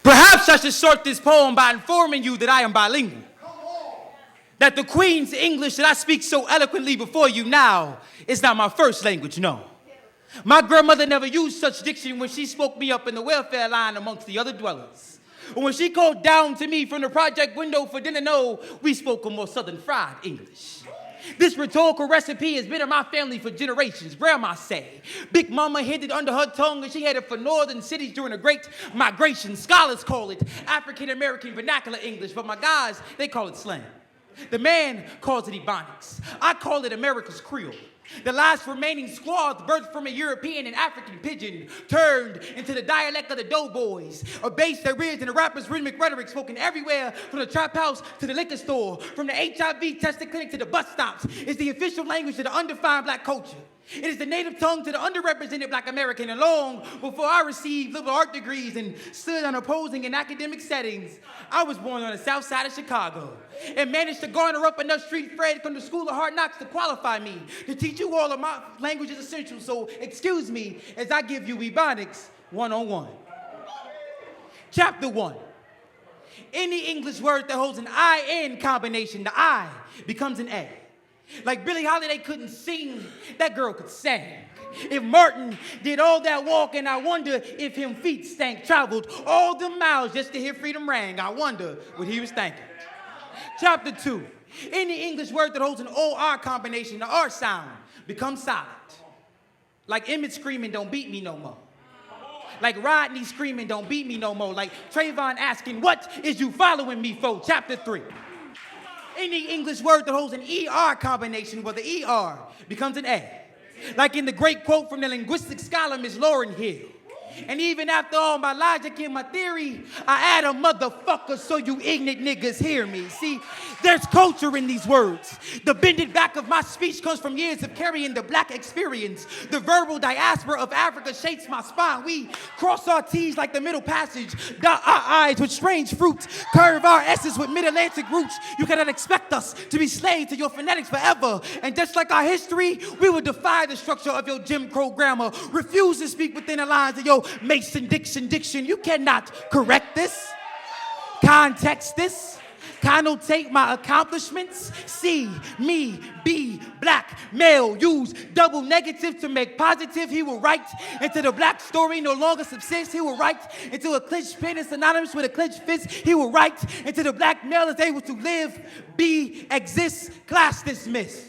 Perhaps I should start this poem by informing you that I am bilingual. That the Queen's English that I speak so eloquently before you now is not my first language, no. My grandmother never used such diction when she spoke me up in the welfare line amongst the other dwellers. Or when she called down to me from the project window for dinner, no, we spoke a more southern fried English. This rhetorical recipe has been in my family for generations. Grandma say, Big Mama hid it under her tongue and she headed for northern cities during the Great Migration. Scholars call it African-American vernacular English, but my guys, they call it slang. The man calls it Ebonics. I call it America's Creole. The last remaining squads birthed from a European and African pidgin turned into the dialect of the doughboys, a bass that rears in the rapper's rhythmic rhetoric spoken everywhere from the trap house to the liquor store, from the HIV testing clinic to the bus stops. It's the official language of the undefined black culture. It is the native tongue to the underrepresented black American. And long before I received liberal art degrees and stood unopposing in academic settings, I was born on the south side of Chicago and managed to garner up enough street cred from the School of Hard Knocks to qualify me to teach you all of my language is essential. So excuse me as I give you Ebonics 101. Chapter 1. Any English word that holds an I-N combination, the I becomes an A. Like Billie Holiday couldn't sing, that girl could sing. If Martin did all that walking, I wonder if him feet stank. Traveled all the miles just to hear freedom rang. I wonder what he was thinking. Chapter 2. Any English word that holds an O-R combination, the R sound, becomes silent. Like Emmett screaming, don't beat me no more. Like Rodney screaming, don't beat me no more. Like Trayvon asking, what is you following me for? Chapter 3. Any English word that holds an ER combination where the ER becomes an A. Like in the great quote from the linguistic scholar, Miss Lauren Hill. And even after all my logic and my theory, I add a motherfucker so you ignorant niggas hear me. See, there's culture in these words. The bended back of my speech comes from years of carrying the black experience. The verbal diaspora of Africa shapes my spine. We cross our T's like the Middle Passage, dot our I's with strange fruits, curve our S's with mid-Atlantic roots. You cannot expect us to be slaves to your phonetics forever. And just like our history, we will defy the structure of your Jim Crow grammar, refuse to speak within the lines of your Mason Dixon diction. You cannot correct this, context this, connotate my accomplishments. See me be black male, use double negative to make positive. He will write into the black story no longer subsists. He will write into a clenched pen is synonymous with a clenched fist. He will write into the black male is able to live, be, exist, class dismissed.